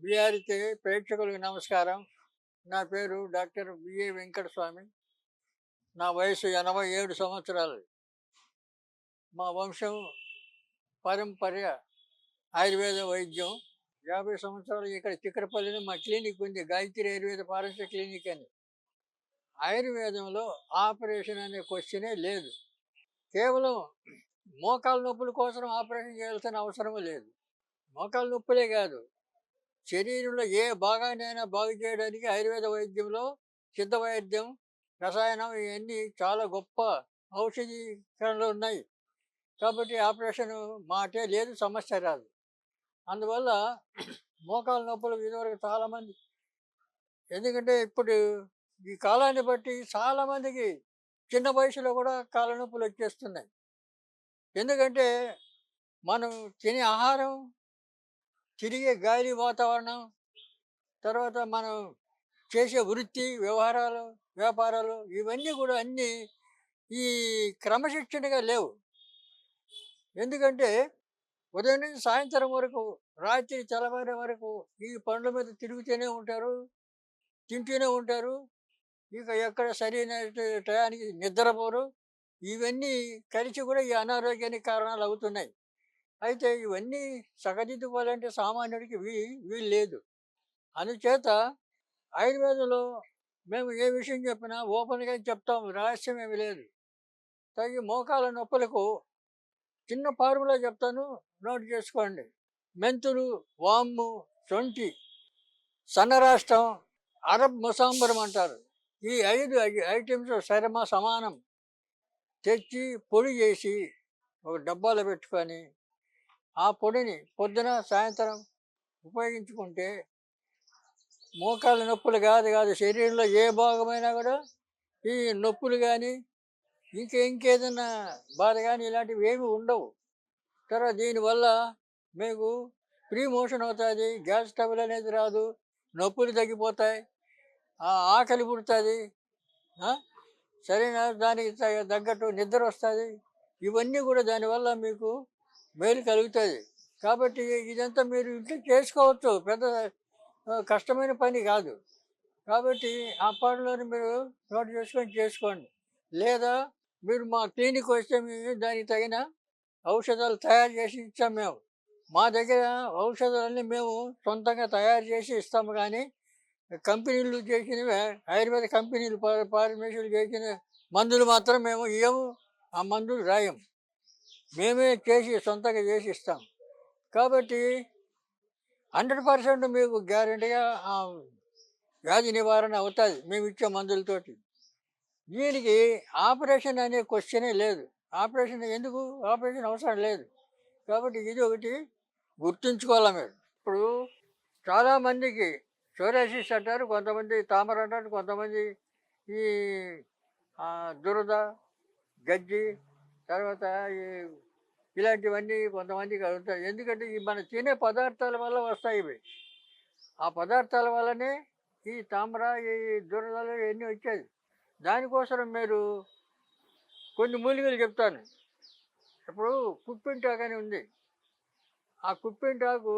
BRK ప్రేక్షకులకు నమస్కారం. నా పేరు డాక్టర్ బిఏ వెంకటస్వామి. నా వయసు 87 సంవత్సరాలు. మా వంశం పారంపర్య ఆయుర్వేద వైద్యం. 50 సంవత్సరాలు ఇక్కడ చిక్కడపల్లిలో మా క్లినిక్ ఉంది. గాయత్రి ఆయుర్వేద పారస్య క్లినిక్ అని. ఆయుర్వేదంలో ఆపరేషన్ అనే క్వశ్చనే లేదు. కేవలం మోకాలు నొప్పుల కోసం ఆపరేషన్ చేయాల్సిన అవసరం లేదు. మోకాలు నొప్పులే కాదు, శరీరంలో ఏ భాగాన్నైనా బాగు చేయడానికి ఆయుర్వేద వైద్యంలో సిద్ధ వైద్యం, రసాయనం ఇవన్నీ చాలా గొప్ప ఔషధీకరణలు ఉన్నాయి. కాబట్టి ఆపరేషన్ మాటే లేదు, సమస్య రాదు. అందువల్ల మోకాలు నొప్పులు ఇదివరకు చాలామంది, ఎందుకంటే ఇప్పుడు ఈ కాలాన్ని బట్టి చాలామందికి చిన్న వయసులో కూడా కాళ్ళ నొప్పులు వచ్చేస్తున్నాయి. ఎందుకంటే మనం తినే ఆహారం, తిరిగే గాలి, వాతావరణం, తర్వాత మనం చేసే వృత్తి, వ్యవహారాలు, వ్యాపారాలు ఇవన్నీ కూడా అన్నీ ఈ క్రమశిక్షణగా లేవు. ఎందుకంటే ఉదయం నుంచి సాయంత్రం వరకు, రాత్రి తెల్లవారే వరకు ఈ పనుల మీద తిరుగుతూనే ఉంటారు, తింటూనే ఉంటారు. ఇక ఎక్కడ సరైన టయానికి నిద్రపోరు. ఇవన్నీ కలిసి కూడా ఈ అనారోగ్యానికి కారణాలు అవుతున్నాయి. అయితే ఇవన్నీ సగదిద్దుకోవాలంటే సామాన్యుడికి వీలు లేదు. అందుచేత ఆయుర్వేదంలో మేము ఏ విషయం చెప్పినా ఓపెన్గా చెప్తాం, రహస్యం ఏమి లేదు. తగి మోకాల నొప్పులకు చిన్న ఫార్ములా చెప్తాను, నోట్ చేసుకోండి. మెంతులు, వాము, శొంఠి, సన్నరాష్ట్రం, అరబ్ ముసాంబరం అంటారు. ఈ 5 ఐటమ్స్ సమానం తెచ్చి పొడి చేసి ఒక డబ్బాలో పెట్టుకొని ఆ పొడిని పొద్దున సాయంత్రం ఉపయోగించుకుంటే మోకాళ్ళ నొప్పులు కాదు శరీరంలో ఏ భాగమైనా కూడా ఈ నొప్పులు కానీ ఇంకేదైనా బాధ కానీ ఇలాంటివి ఏమి ఉండవు. తర్వాత దీనివల్ల మీకు ఫ్రీ మోషన్ అవుతుంది, గ్యాస్ ట్రబుల్ అనేది రాదు, నొప్పులు తగ్గిపోతాయి, ఆకలి పుడుతుంది, సరైన దానికి తగ్గట్టు నిద్ర వస్తుంది. ఇవన్నీ కూడా దానివల్ల మీకు మేలు కలుగుతుంది. కాబట్టి ఇదంతా మీరు ఇంట్లో చేసుకోవచ్చు, పెద్ద కష్టమైన పని కాదు. కాబట్టి ఆ పనులను మీరు నోట్ చేసుకోండి. లేదా మీరు మా క్లినిక్ వస్తే మేము దానికి తగిన ఔషధాలు తయారు చేసి ఇచ్చాము. మేము మా దగ్గర ఔషధాలన్నీ మేము సొంతంగా తయారు చేసి ఇస్తాము. కానీ కంపెనీలు చేసినవి, ఆయుర్వేద కంపెనీలు ఫార్మసీలు చేసిన మందులు మాత్రం మేము ఇవ్వము, ఆ మందులు రాయం. మేమే చేసి సొంతంగా చేసి ఇస్తాం. కాబట్టి 100% మీకు గ్యారెంటీగా వ్యాధి నివారణ అవుతుంది మేము ఇచ్చే మందులతోటి. దీనికి ఆపరేషన్ అనే క్వశ్చనే లేదు. ఆపరేషన్ ఎందుకు? ఆపరేషన్ అవసరం లేదు. కాబట్టి ఇది ఒకటి గుర్తుంచుకోవాలి మీరు. ఇప్పుడు చాలామందికి సోరియాసిస్ అంటారు, కొంతమంది తామర అంటారు, కొంతమంది ఈ దురద, గజ్జి, తర్వాత ఈ ఇలాంటివన్నీ కొంతమందికి అవుతాయి. ఎందుకంటే ఈ మన తినే పదార్థాల వల్ల వస్తాయి ఇవి. ఆ పదార్థాల వల్లనే ఈ తామర, ఈ దురదలు ఇవన్నీ వచ్చేది. దానికోసం మీరు కొన్ని మూలికలు చెప్తాను. ఇప్పుడు కుప్పింటాకు అని ఉంది. ఆ కుప్పింటాకు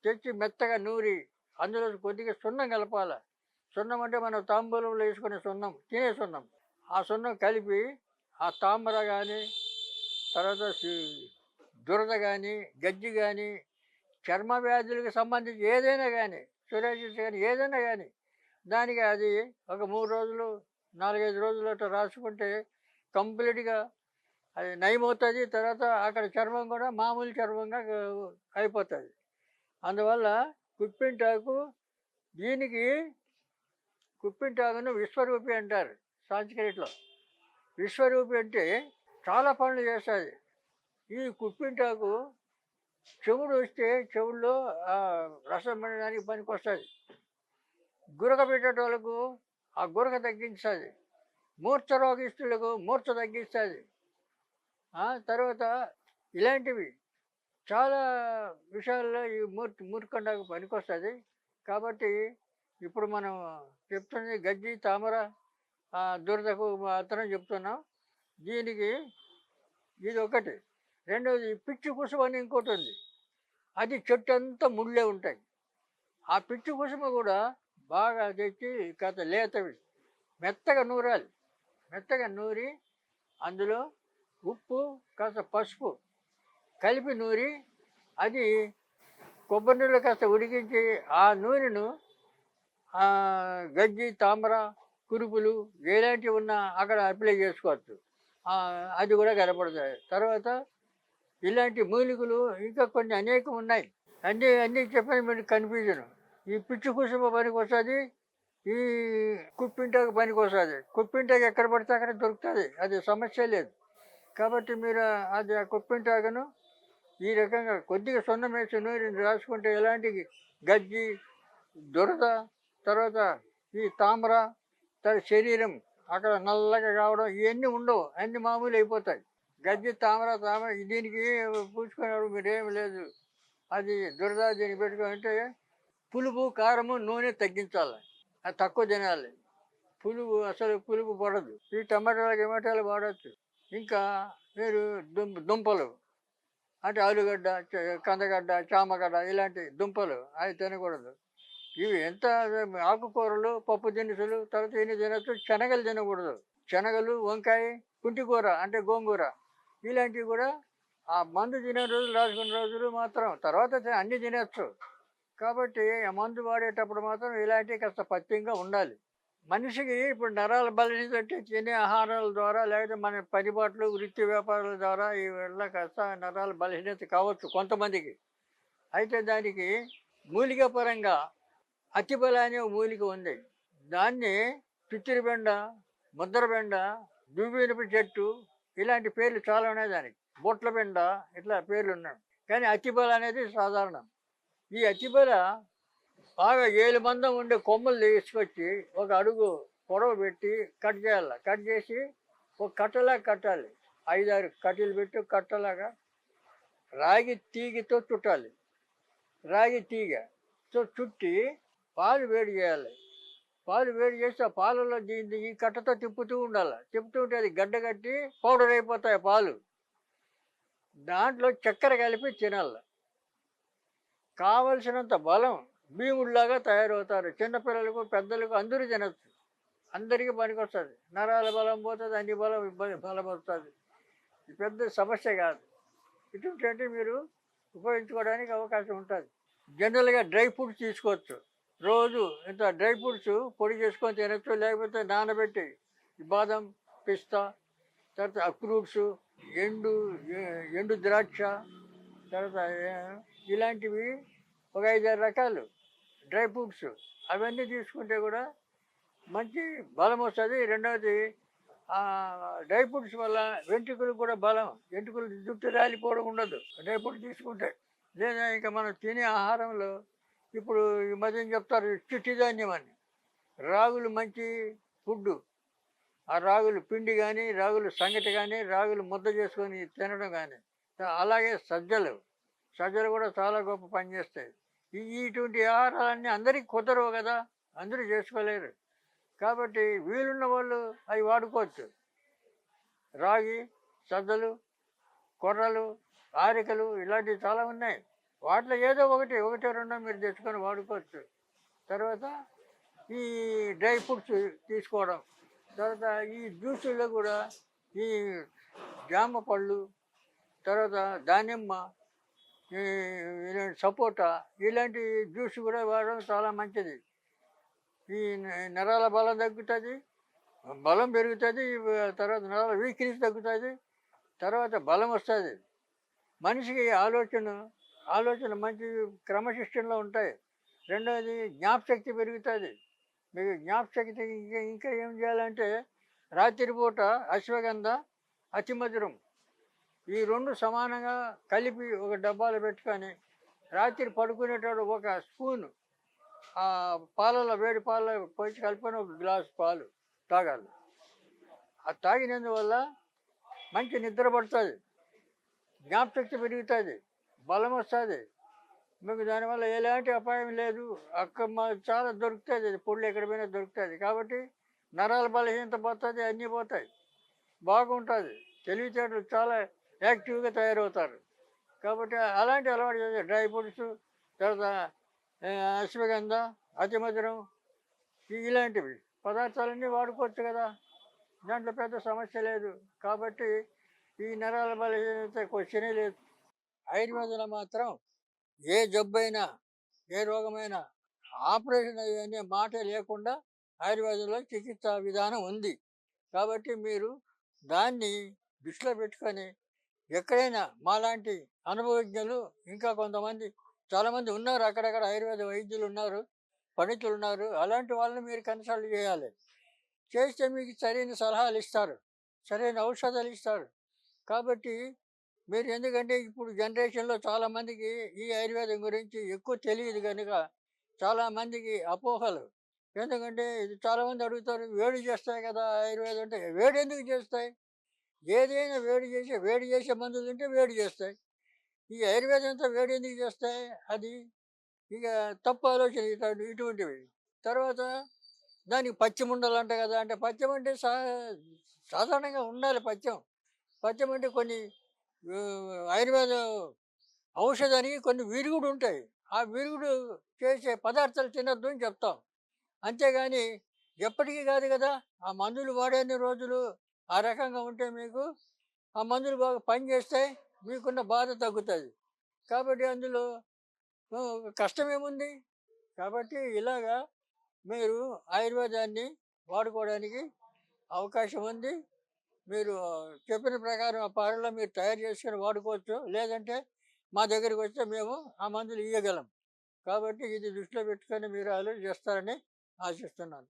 తెచ్చి మెత్తగా నూరి అందులో కొద్దిగా సున్నం కలపాల. సున్నం అంటే మనం తాంబూలంలో వేసుకునే సున్నం, తినే సున్నం. ఆ సున్నం కలిపి ఆ తామర కానీ, తర్వాత దురద కానీ, గజ్జి కానీ, చర్మ వ్యాధులకు సంబంధించి ఏదైనా కానీ, సోరియాసిస్ కానీ ఏదైనా కానీ, దానికి అది ఒక 3 రోజులు, 4-5 రోజులు అట్లా రాసుకుంటే కంప్లీట్గా అది నయమవుతుంది. తర్వాత అక్కడ చర్మం కూడా మామూలు చర్మంగా అయిపోతుంది. అందువల్ల కుప్పింటాకు, దీనికి కుప్పింటాకును విశ్వరూపి అంటారు సాంస్క్రిట్లో. విశ్వరూపి అంటే చాలా పనులు చేస్తుంది. ఈ కుప్పింటాకు చెవుడు వస్తే చెవుల్లో రసం పడడానికి పనికి వస్తుంది. గురక పెట్టేటోళ్ళకు ఆ గురక తగ్గించుతుంది. మూర్ఛ రోగిస్తులకు మూర్ఛ తగ్గిస్తుంది. తర్వాత ఇలాంటివి చాలా విషయాల్లో ఈ మూర్ఖండాకు పనికొస్తుంది. కాబట్టి ఇప్పుడు మనం చెప్తుంది గజ్జి, తామర, దురదకు మాత్రం చెప్తున్నాం. దీనికి ఇది ఒకటి. రెండవది పిచ్చి కుసుమ అని ఇంకోటి ఉంది. అది చెట్టు అంతా ముళ్ళే ఉంటాయి. ఆ పిచ్చి కుసుమ కూడా బాగా తెచ్చి కాస్త లేతవి మెత్తగా నూరాలి. మెత్తగా నూరి అందులో ఉప్పు, కాస్త పసుపు కలిపి నూరి అది కొబ్బరి నీళ్ళు కాస్త ఉడికించి ఆ నూనెను గజ్జి, తామర, కురుపులు ఎలాంటివి ఉన్నా అక్కడ అప్లై చేసుకోవచ్చు. అది కూడా కనపడతాయి. తర్వాత ఇలాంటి మూలికలు ఇంకా కొన్ని అనేకం ఉన్నాయి. అన్నీ అన్నీ చెప్పాను మీకు కన్ఫ్యూజన్. ఈ పిచ్చి కుసుమ పనికొస్తుంది. ఈ కుప్పింటాకు పనికొస్తుంది. కుప్పింటాకు ఎక్కడ పడితే అక్కడ దొరుకుతుంది. అది సమస్య లేదు. కాబట్టి మీరు అది ఆ కుప్పింటాకును ఈ రకంగా కొద్దిగా సున్నం వేసి నూనె రాసుకుంటే ఎలాంటి గజ్జి, దురద, తర్వాత ఈ తామర, తర్వాత శరీరం అక్కడ నల్లగా కావడం ఇవన్నీ ఉండవు. అన్నీ మామూలు అయిపోతాయి. గజ్జి, తామర దీనికి పూసుకునేప్పుడు మీరేం లేదు. అది దురద దీనికి పెట్టుకుంటే పులుపు, కారము, నూనె తగ్గించాలి. అది తక్కువ తినాలి. పులుపు పడదు. ఈ టమాటాలు వాడచ్చు. ఇంకా మీరు దుంపలు అంటే ఆలుగడ్డ, కందగడ్డ, చామగడ్డ ఇలాంటి దుంపలు అవి తినకూడదు. ఇవి ఎంత ఆకుకూరలు, పప్పు దినుసులు, తర్వాత ఇన్ని తినచ్చు. శనగలు తినకూడదు. శనగలు, వంకాయ, కుంటికూర అంటే గోంగూర ఇలాంటివి కూడా ఆ మందు తినే రోజులు రాసుకున్న రోజులు మాత్రం తర్వాత అన్నీ తినచ్చు. కాబట్టి ఆ మందు వాడేటప్పుడు మాత్రం ఇలాంటివి కాస్త పథ్యంగా ఉండాలి. మనిషికి ఇప్పుడు నరాల బలహీనత అంటే తినే ఆహారాల ద్వారా లేకపోతే మన పనిపాట్లు, వృత్తి వ్యాపారాల ద్వారా ఈ వల్ల కాస్త నరాల బలహీనత కావచ్చు కొంతమందికి. అయితే దానికి మూలిక పరంగా అతిబల అనే మూలిక ఉంది. దాన్ని పిచ్చిరిబెండ, ముద్రబెండ, దువ్వెనపు చెట్టు ఇలాంటి పేర్లు చాలా ఉన్నాయి దానికి. బొట్ల బెండ ఇట్లా పేర్లు ఉన్నాయి. కానీ అతిబల అనేది సాధారణం. ఈ అతిబల బాగా 7 మందం ఉండే కొమ్మలు తీసుకొచ్చి ఒక అడుగు పొడవు పెట్టి కట్ చేయాలి. కట్ చేసి ఒక కట్టలాగా కట్టాలి. 5-6 కట్టెలు పెట్టి కట్టలాగా రాగి తీగతో చుట్టాలి. రాగి తీగతో చుట్టి పాలు వేడి చేయాలి. పాలు వేడి చేసి ఆ పాలలో దీన్ని ఈ కట్టతో తిప్పుతూ ఉండాలి. తిప్పుతూ ఉంటే అది గడ్డ కట్టి పౌడర్ అయిపోతాయి పాలు. దాంట్లో చక్కెర కలిపి తినాలి. కావలసినంత బలం భీముడిలాగా తయారవుతారు. చిన్నపిల్లలకు, పెద్దలకు అందరూ తినచ్చు. అందరికీ పనికొస్తుంది. నరాల బలం పోతుంది, అన్ని బలం వస్తుంది. పెద్ద సమస్య కాదు. ఇటువంటి మీరు ఉపయోగించుకోవడానికి అవకాశం ఉంటుంది. జనరల్గా డ్రై ఫ్రూట్స్ తీసుకోవచ్చు. రోజు ఇంత డ్రై ఫ్రూట్స్ పొడి చేసుకొని తినచ్చు. లేకపోతే నానబెట్టి బాదం, పిస్తా, తర్వాత అక్రూట్స్, ఎండు ద్రాక్ష, తర్వాత ఇలాంటివి ఒక 5-6 రకాలు డ్రై ఫ్రూట్స్ అవన్నీ తీసుకుంటే కూడా మంచి బలం వస్తుంది. రెండవది డ్రై ఫ్రూట్స్ వల్ల వెంట్రుకలకు కూడా బలం. వెంట్రుకలు జుట్టు రాలిపోవడం ఉండదు డ్రై ఫ్రూట్స్ తీసుకుంటే. లేదా ఇంకా మనం తినే ఆహారంలో ఇప్పుడు ఈ మధ్య చెప్తారు చిట్టి ధాన్యం అని. రాగులు మంచి ఫుడ్డు. ఆ రాగులు పిండి కానీ, రాగులు సంగటి కానీ, రాగులు ముద్ద చేసుకొని తినడం కానీ, అలాగే సజ్జలు కూడా చాలా గొప్ప పనిచేస్తాయి. ఇటువంటి ఆహారాలన్నీ అందరికీ కుదరవు కదా, అందరూ చేసుకోలేరు. కాబట్టి వీలున్న వాళ్ళు అవి వాడుకోవచ్చు. రాగి, సజ్జలు, కొర్రలు, ఆరికలు ఇలాంటివి చాలా ఉన్నాయి. వాటిలో ఏదో ఒకటి రెండో మీరు తెచ్చుకొని వాడుకోవచ్చు. తర్వాత ఈ డ్రై ఫ్రూట్స్ తీసుకోవడం. తర్వాత ఈ జ్యూసుల్లో కూడా ఈ జామ పళ్ళు, తర్వాత దానిమ్మ, ఈ సపోటా ఇలాంటి జ్యూస్ కూడా వాడడం చాలా మంచిది. ఈ నరాల బలం తగ్గుతుంది, బలం పెరుగుతుంది. తర్వాత నరాల వీక్నెస్ తగ్గుతుంది. తర్వాత బలం వస్తుంది. మనిషికి ఆలోచన మంచి క్రమశిక్షణలో ఉంటాయి. రెండవది జ్ఞాపశక్తి పెరుగుతుంది. మీకు జ్ఞాపశక్తి ఇంకా ఏం చేయాలంటే రాత్రిపూట అశ్వగంధ, అతిమధురం ఈ 2 సమానంగా కలిపి ఒక డబ్బాలో పెట్టుకొని రాత్రి పడుకునేటప్పుడు ఒక స్పూను పాలలో, వేడి పాలలో పోసి కలిపిన ఒక గ్లాసు పాలు తాగాలి. అది తాగినందువల్ల మంచి నిద్ర పడుతుంది, జ్ఞాపశక్తి పెరుగుతుంది, బలం వస్తుంది. మీకు దానివల్ల ఎలాంటి అపాయం లేదు. చాలా దొరుకుతుంది. అది పొళ్ళు ఎక్కడ పోయినా దొరుకుతుంది. కాబట్టి నరాల బలహీనత పోతుంది, అన్నీ పోతాయి, బాగుంటుంది. తెలివితేటలు చాలా యాక్టివ్గా తయారవుతారు. కాబట్టి అలాంటి అలవాటు చేస్తే డ్రై ఫ్రూట్స్, తర్వాత అశ్వగంధ, అతిమధురం ఇలాంటివి పదార్థాలన్నీ వాడుకోవచ్చు కదా. దాంట్లో పెద్ద సమస్య లేదు. కాబట్టి ఈ నరాల బలహీనత క్వశ్చనే లేదు. ఆయుర్వేదంలో మాత్రం ఏ జబ్బైనా, ఏ రోగమైనా ఆపరేషన్ అనే మాటే లేకుండా ఆయుర్వేదంలో చికిత్సా విధానం ఉంది. కాబట్టి మీరు దాన్ని దృష్టిలో పెట్టుకొని ఎక్కడైనా మాలాంటి అనుభవజ్ఞులు ఇంకా కొంతమంది చాలామంది ఉన్నారు, అక్కడక్కడ ఆయుర్వేద వైద్యులు ఉన్నారు, పండితులు ఉన్నారు. అలాంటి వాళ్ళని మీరు కన్సల్ట్ చేయాలి. చేస్తే మీకు సరైన సలహాలు ఇస్తారు, సరైన ఔషధాలు ఇస్తారు. కాబట్టి మీరు ఎందుకంటే ఇప్పుడు జనరేషన్లో చాలామందికి ఈ ఆయుర్వేదం గురించి ఎక్కువ తెలియదు కనుక చాలామందికి అపోహలు. ఎందుకంటే ఇది చాలామంది అడుగుతారు, వేడి చేస్తాయి కదా ఆయుర్వేదం అంటే. వేడి ఎందుకు చేస్తాయి? ఏదైనా వేడి చేసే మందులు తింటే వేడి చేస్తాయి. ఈ ఆయుర్వేదంతో వేడి ఎందుకు చేస్తాయి? అది ఇక తప్పు ఆలోచన ఇటువంటివి. తర్వాత దానికి పచ్చిమ ఉండాలంట కదా. అంటే పచ్చం అంటే సాధారణంగా ఉండాలి పచ్చం. పచ్చం అంటే కొన్ని ఆయుర్వేద ఔషధానికి కొన్ని విరుగుడు ఉంటాయి. ఆ విరుగుడు చేసే పదార్థాలు తినొద్దు అని చెప్తాం. అంతేగాని ఎప్పటికీ కాదు కదా. ఆ మందులు వాడేన్ని రోజులు ఆ రకంగా ఉంటే మీకు ఆ మందులు బాగా పనిచేస్తాయి, మీకున్న బాధ తగ్గుతుంది. కాబట్టి అందులో కష్టమేముంది? కాబట్టి ఇలాగా మీరు ఆయుర్వేదాన్ని వాడుకోవడానికి అవకాశం ఉంది. మీరు చెప్పిన ప్రకారం ఆ పాలలో మీరు తయారు చేసుకొని వాడుకోవచ్చు. లేదంటే మా దగ్గరికి వస్తే మేము ఆ మందులు ఇయ్యగలం. కాబట్టి ఇది దృష్టిలో పెట్టుకొని మీరు ఆలోచన చేస్తారని ఆశిస్తున్నాను.